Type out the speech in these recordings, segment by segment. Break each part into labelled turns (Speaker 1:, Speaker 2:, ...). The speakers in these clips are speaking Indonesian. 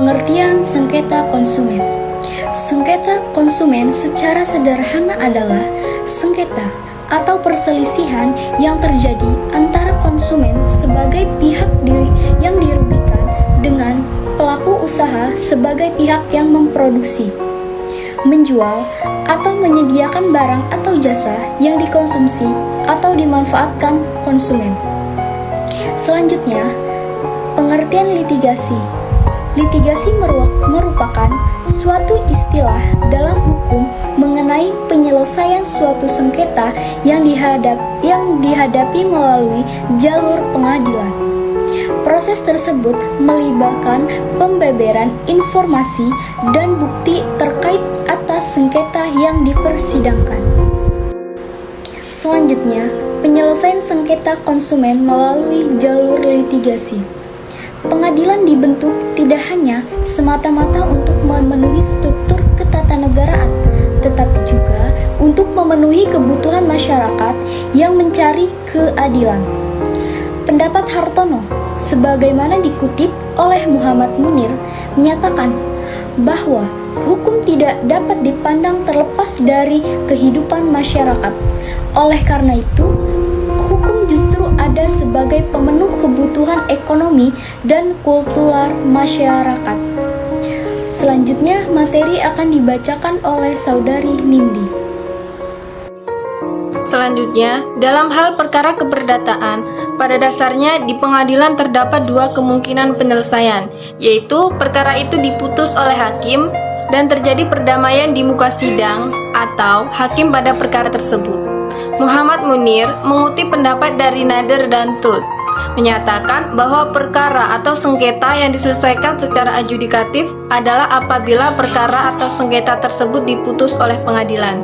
Speaker 1: Pengertian sengketa konsumen. Sengketa konsumen secara sederhana adalah sengketa atau perselisihan yang terjadi antara konsumen sebagai pihak yang dirugikan dengan pelaku usaha sebagai pihak yang memproduksi, menjual, atau menyediakan barang atau jasa yang dikonsumsi atau dimanfaatkan konsumen. Selanjutnya, pengertian litigasi. Litigasi merupakan suatu istilah dalam hukum mengenai penyelesaian suatu sengketa yang dihadapi melalui jalur pengadilan. Proses tersebut melibatkan pembeberan informasi dan bukti terkait atas sengketa yang dipersidangkan. Selanjutnya, penyelesaian sengketa konsumen melalui jalur litigasi. Pengadilan dibentuk tidak hanya semata-mata untuk memenuhi struktur ketatanegaraan, tetapi juga untuk memenuhi kebutuhan masyarakat yang mencari keadilan. Pendapat Hartono, sebagaimana dikutip oleh Muhammad Munir, menyatakan bahwa hukum tidak dapat dipandang terlepas dari kehidupan masyarakat. Oleh karena itu, hukum justru ada sebagai pemenuh kebutuhan ekonomi dan kultural masyarakat. Selanjutnya, materi akan dibacakan oleh Saudari Nindi.
Speaker 2: Selanjutnya, dalam hal perkara keperdataan, pada dasarnya di pengadilan terdapat dua kemungkinan penyelesaian, yaitu perkara itu diputus oleh hakim dan terjadi perdamaian di muka sidang, atau hakim pada perkara tersebut. Muhammad Munir mengutip pendapat dari Nader dan Tut, menyatakan bahwa perkara atau sengketa yang diselesaikan secara adjudikatif adalah apabila perkara atau sengketa tersebut diputus oleh pengadilan.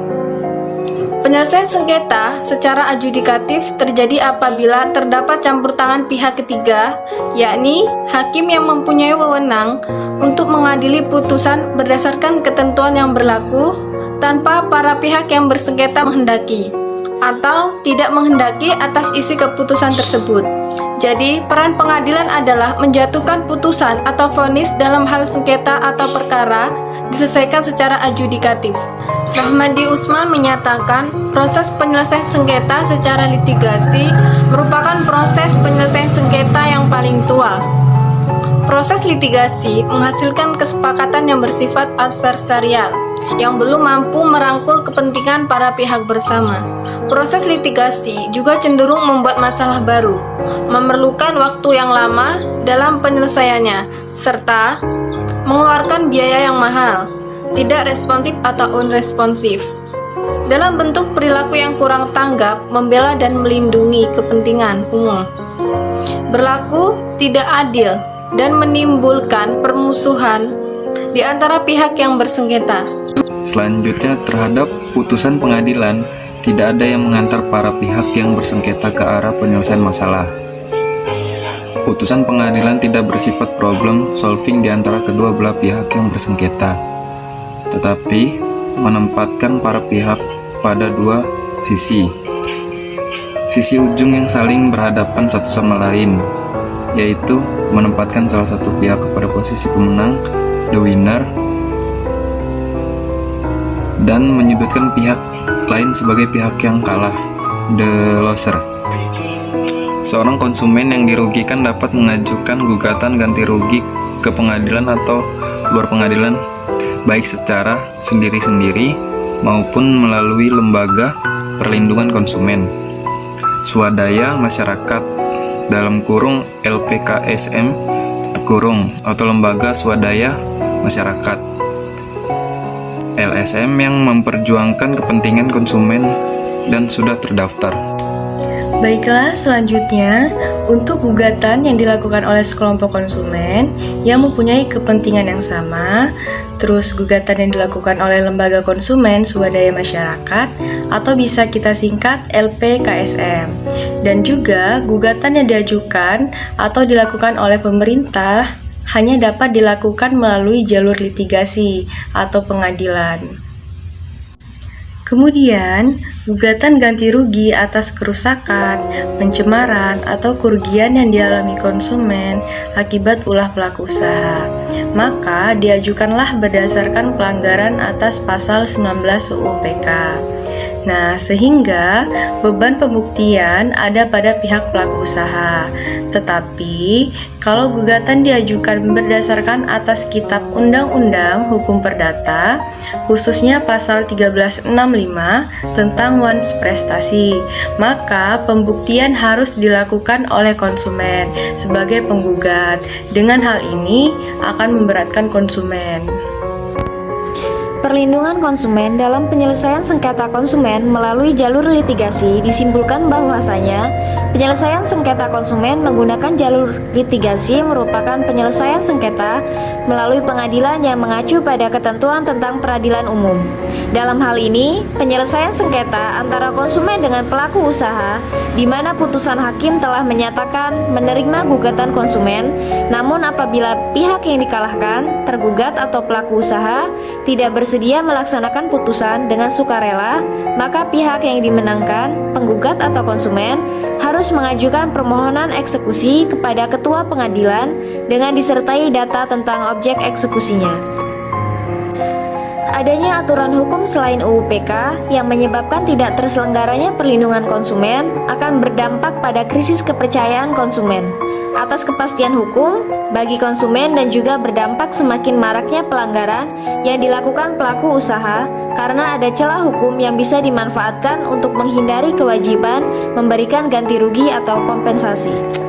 Speaker 2: Penyelesaian sengketa secara adjudikatif terjadi apabila terdapat campur tangan pihak ketiga, yakni hakim yang mempunyai wewenang untuk mengadili putusan berdasarkan ketentuan yang berlaku tanpa para pihak yang bersengketa menghendaki atau tidak menghendaki atas isi keputusan tersebut. Jadi, peran pengadilan adalah menjatuhkan putusan atau vonis dalam hal sengketa atau perkara diselesaikan secara adjudikatif. Rahmadi Usman menyatakan proses penyelesaian sengketa secara litigasi merupakan proses penyelesaian sengketa yang paling tua. Proses litigasi menghasilkan kesepakatan yang bersifat adversarial, yang belum mampu merangkul kepentingan para pihak bersama. Proses litigasi juga cenderung membuat masalah baru, memerlukan waktu yang lama dalam penyelesaiannya, serta mengeluarkan biaya yang mahal, tidak responsif atau unresponsif, dalam bentuk perilaku yang kurang tanggap, membela dan melindungi kepentingan umum, berlaku tidak adil, dan menimbulkan permusuhan di antara pihak yang bersengketa.
Speaker 3: Selanjutnya, terhadap putusan pengadilan, tidak ada yang mengantar para pihak yang bersengketa ke arah penyelesaian masalah. Putusan pengadilan tidak bersifat problem solving di antara kedua belah pihak yang bersengketa, tetapi menempatkan para pihak pada dua sisi ujung yang saling berhadapan satu sama lain, yaitu menempatkan salah satu pihak kepada posisi pemenang, the winner, dan menyudutkan pihak lain sebagai pihak yang kalah, the loser. Seorang konsumen yang dirugikan dapat mengajukan gugatan ganti rugi ke pengadilan atau luar pengadilan, baik secara sendiri-sendiri maupun melalui lembaga perlindungan konsumen, swadaya masyarakat dalam kurung LPKSM kurung atau lembaga swadaya masyarakat LSM yang memperjuangkan kepentingan konsumen dan sudah terdaftar.
Speaker 4: Baiklah, selanjutnya untuk gugatan yang dilakukan oleh sekelompok konsumen yang mempunyai kepentingan yang sama, terus gugatan yang dilakukan oleh lembaga konsumen swadaya masyarakat atau bisa kita singkat LPKSM, dan juga gugatan yang diajukan atau dilakukan oleh pemerintah hanya dapat dilakukan melalui jalur litigasi atau pengadilan. Kemudian, gugatan ganti rugi atas kerusakan, pencemaran, atau kerugian yang dialami konsumen akibat ulah pelaku usaha. Maka, diajukanlah berdasarkan pelanggaran atas pasal 19 UU PK. Nah, sehingga beban pembuktian ada pada pihak pelaku usaha. Tetapi, kalau gugatan diajukan berdasarkan atas Kitab Undang-Undang Hukum Perdata, khususnya pasal 1365 tentang wans prestasi, maka pembuktian harus dilakukan oleh konsumen sebagai penggugat. Dengan hal ini akan memberatkan konsumen.
Speaker 2: Perlindungan konsumen dalam penyelesaian sengketa konsumen melalui jalur litigasi disimpulkan bahwasanya penyelesaian sengketa konsumen menggunakan jalur litigasi merupakan penyelesaian sengketa melalui pengadilan yang mengacu pada ketentuan tentang peradilan umum. Dalam hal ini, penyelesaian sengketa antara konsumen dengan pelaku usaha di mana putusan hakim telah menyatakan menerima gugatan konsumen, namun apabila pihak yang dikalahkan, tergugat atau pelaku usaha tidak bersedia melaksanakan putusan dengan sukarela, maka pihak yang dimenangkan, penggugat atau konsumen, harus mengajukan permohonan eksekusi kepada ketua pengadilan dengan disertai data tentang objek eksekusinya. Adanya aturan hukum selain UU PK yang menyebabkan tidak terselenggaranya perlindungan konsumen akan berdampak pada krisis kepercayaan konsumen atas kepastian hukum bagi konsumen dan juga berdampak semakin maraknya pelanggaran yang dilakukan pelaku usaha karena ada celah hukum yang bisa dimanfaatkan untuk menghindari kewajiban memberikan ganti rugi atau kompensasi.